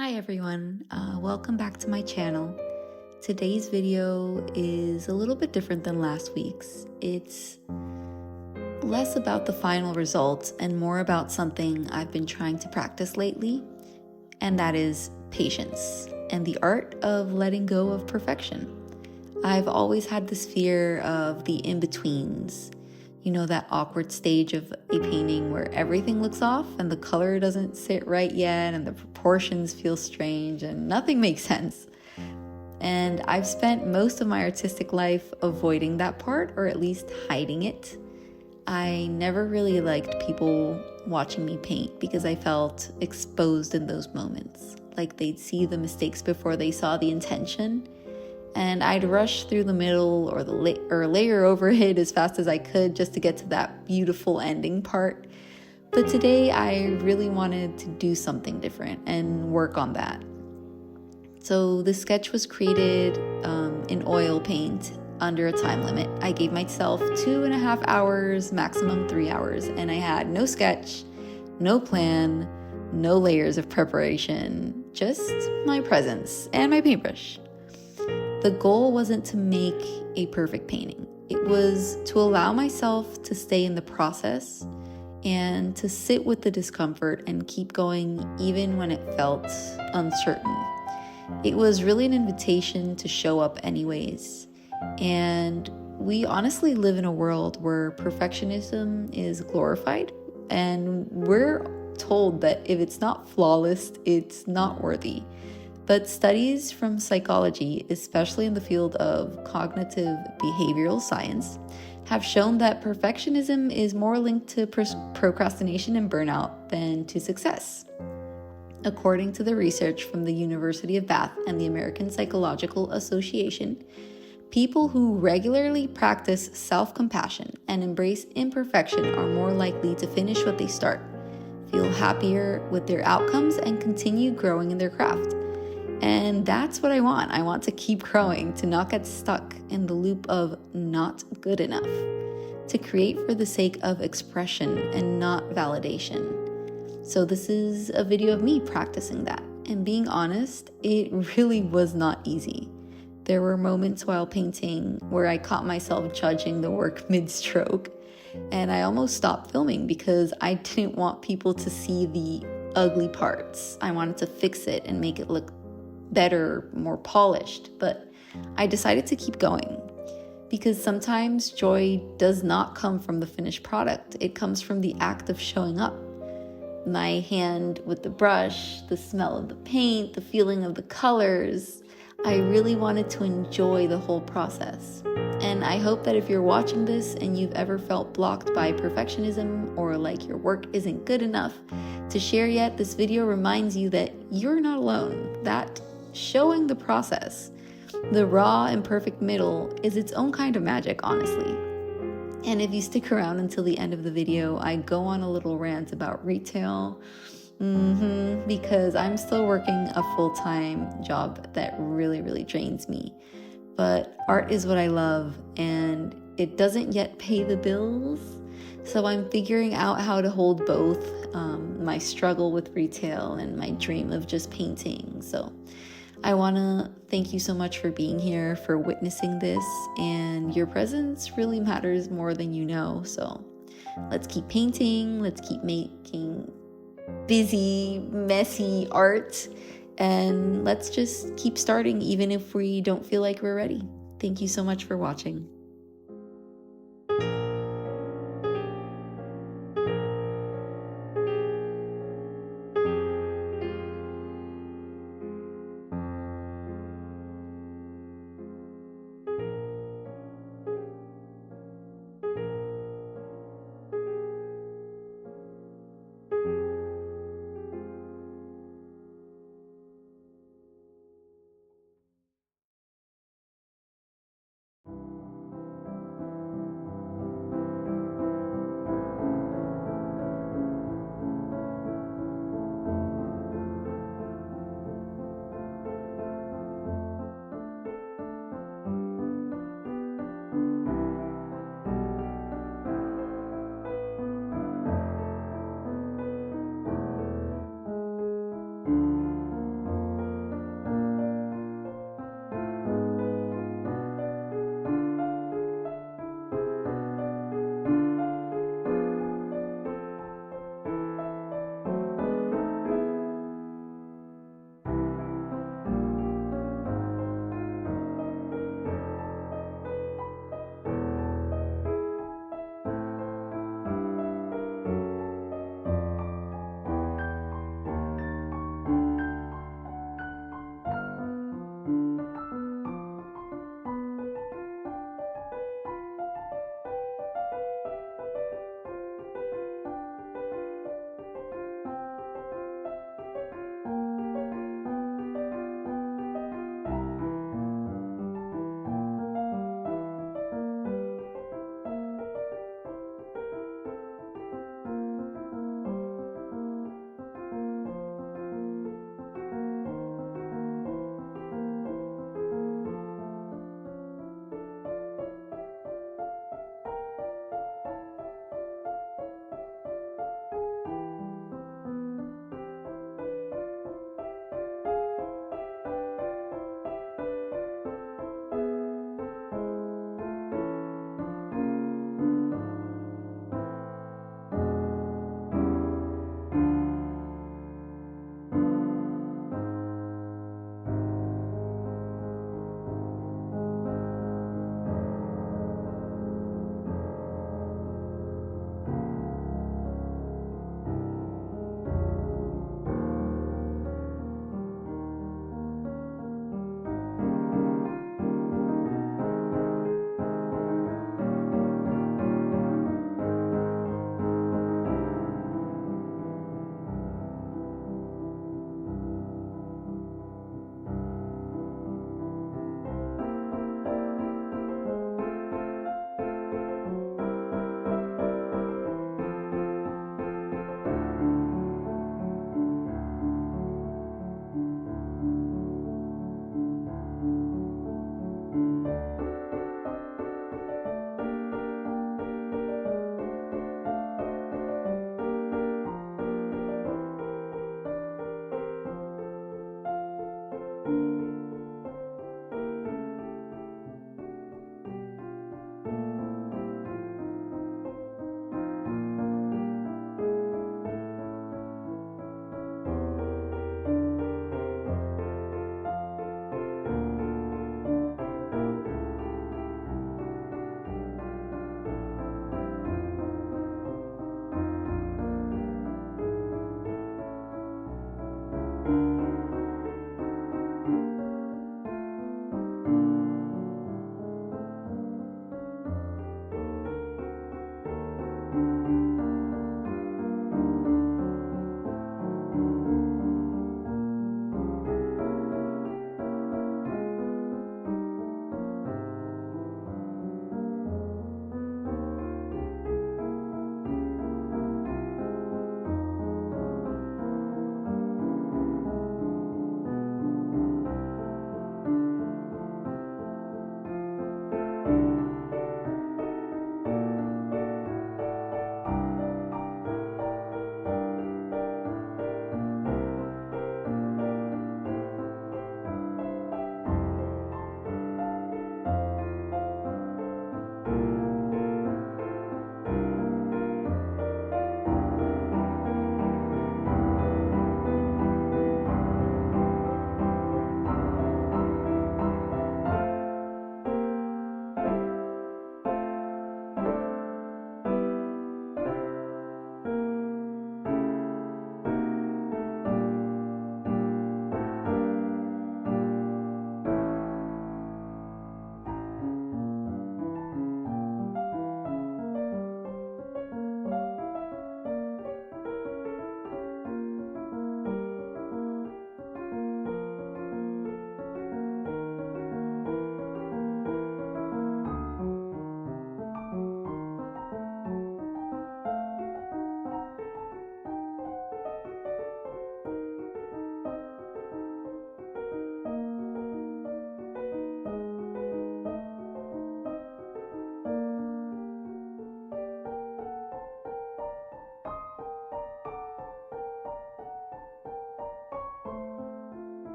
Hi everyone, welcome back to my channel. Today's video is a little bit different than last week's. It's less about the final results and more about something I've been trying to practice lately, and that is patience and the art of letting go of perfection. I've always had this fear of the in-betweens. You know, that awkward stage of a painting where everything looks off and the color doesn't sit right yet and the proportions feel strange and nothing makes sense. And I've spent most of my artistic life avoiding that part, or at least hiding it. I never really liked people watching me paint because I felt exposed in those moments. Like they'd see the mistakes before they saw the intention. And I'd rush through the middle or layer over it as fast as I could just to get to that beautiful ending part. But today I really wanted to do something different and work on that. So the sketch was created in oil paint under a time limit. I gave myself 2.5 hours, maximum 3 hours, and I had no sketch, no plan, no layers of preparation, just my presence and my paintbrush. The goal wasn't to make a perfect painting. It was to allow myself to stay in the process and to sit with the discomfort and keep going even when it felt uncertain. It was really an invitation to show up anyways. And we honestly live in a world where perfectionism is glorified, and we're told that if it's not flawless, it's not worthy. But studies from psychology, especially in the field of cognitive behavioral science, have shown that perfectionism is more linked to procrastination and burnout than to success. According to the research from the University of Bath and the American Psychological Association, people who regularly practice self-compassion and embrace imperfection are more likely to finish what they start, feel happier with their outcomes, and continue growing in their craft. And that's what I want. I want to keep growing, to not get stuck in the loop of not good enough, to create for the sake of expression and not validation. So this is a video of me practicing that. And being honest, it really was not easy. There were moments while painting where I caught myself judging the work mid-stroke, and I almost stopped filming because I didn't want people to see the ugly parts. I wanted to fix it and make it look better, more polished, but I decided to keep going because sometimes joy does not come from the finished product. It comes from the act of showing up. My hand with the brush, the smell of the paint, the feeling of the colors. I really wanted to enjoy the whole process. And I hope that if you're watching this and you've ever felt blocked by perfectionism or like your work isn't good enough to share yet, this video reminds you that you're not alone, that showing the process, the raw and perfect middle, is its own kind of magic, honestly. And if you stick around until the end of the video, I go on a little rant about retail, because I'm still working a full-time job that really drains me. But art is what I love, and it doesn't yet pay the bills. So I'm figuring out how to hold both, my struggle with retail and my dream of just painting. So I want to thank you so much for being here, for witnessing this, and your presence really matters more than you know. So let's keep painting, let's keep making busy, messy art, and let's just keep starting even if we don't feel like we're ready. Thank you so much for watching.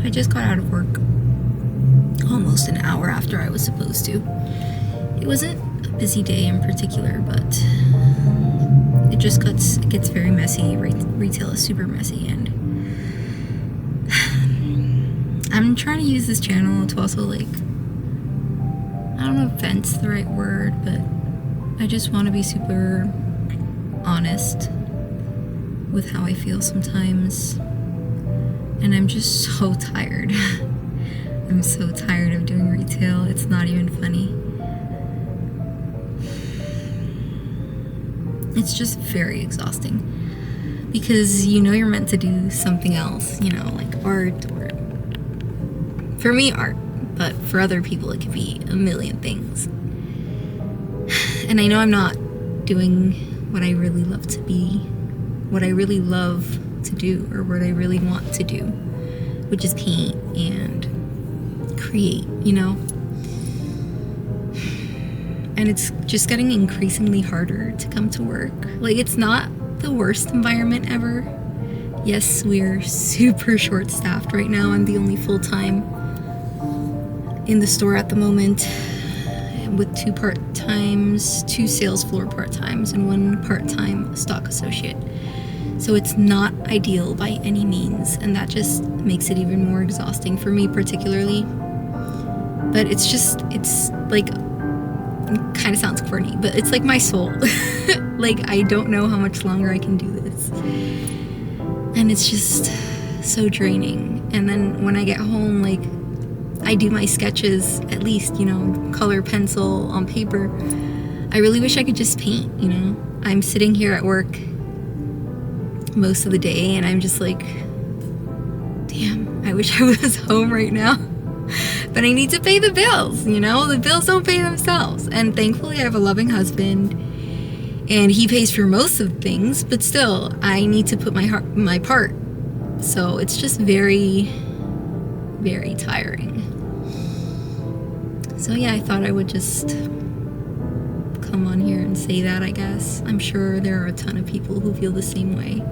I just got out of work almost an hour after I was supposed to. It wasn't a busy day in particular, but it gets very messy. Retail is super messy, and I'm trying to use this channel to also, like, I don't know if vent's the right word, but I just want to be super honest with how I feel sometimes. And I'm just so tired. I'm so tired of doing retail. It's not even funny. It's just very exhausting. Because you know you're meant to do something else, you know, like art, or for me, art. But for other people, it could be a million things. And I know I'm not doing what I really love to be, what I really love to do, or what I really want to do, which is paint and create, you know? And it's just getting increasingly harder to come to work. Like, it's not the worst environment ever. Yes, we're super short-staffed right now. I'm the only full-time in the store at the moment, with 2 part-times, 2 sales floor part-times, and 1 part-time stock associate. So it's not ideal by any means, and that just makes it even more exhausting for me particularly. But it's like, it kind of sounds corny, but it's like my soul. Like, I don't know how much longer I can do this. And it's just so draining. And then when I get home, like, I do my sketches, at least, you know, color pencil on paper. I really wish I could just paint, you know? I'm sitting here at work most of the day, and I'm just like, damn, I wish I was home right now. But I need to pay the bills, you know? The bills don't pay themselves. And thankfully I have a loving husband, and he pays for most of the things, but still, I need to put my part. So it's just very, very tiring. So yeah, I thought I would just come on here and say that, I guess. I'm sure there are a ton of people who feel the same way.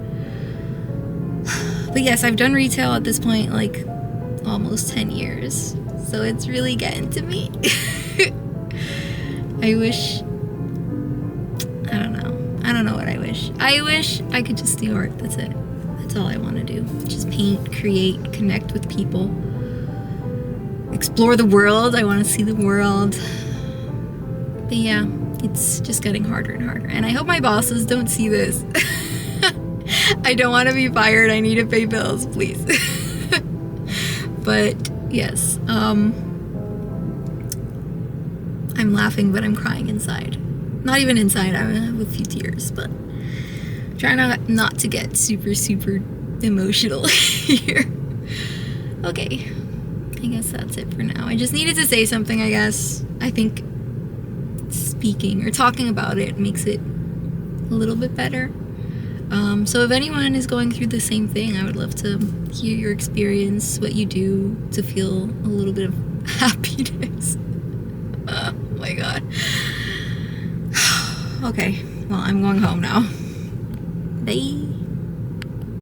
But yes, I've done retail at this point, like, almost 10 years. So it's really getting to me. I wish, I don't know what I wish. I wish I could just do art, that's it. That's all I want to do. Just paint, create, connect with people. Explore the world. I want to see the world. But yeah, it's just getting harder and harder. And I hope my bosses don't see this. I don't want to be fired. I need to pay bills, please. But yes, I'm laughing, but I'm crying inside. Not even inside. I have a few tears, but trying not to get super, super emotional here. Okay. I guess that's it for now. I just needed to say something, I guess. I think speaking or talking about it makes it a little bit better. So if anyone is going through the same thing, I would love to hear your experience, what you do to feel a little bit of happiness. Oh my god. Okay, well, I'm going home now. Bye.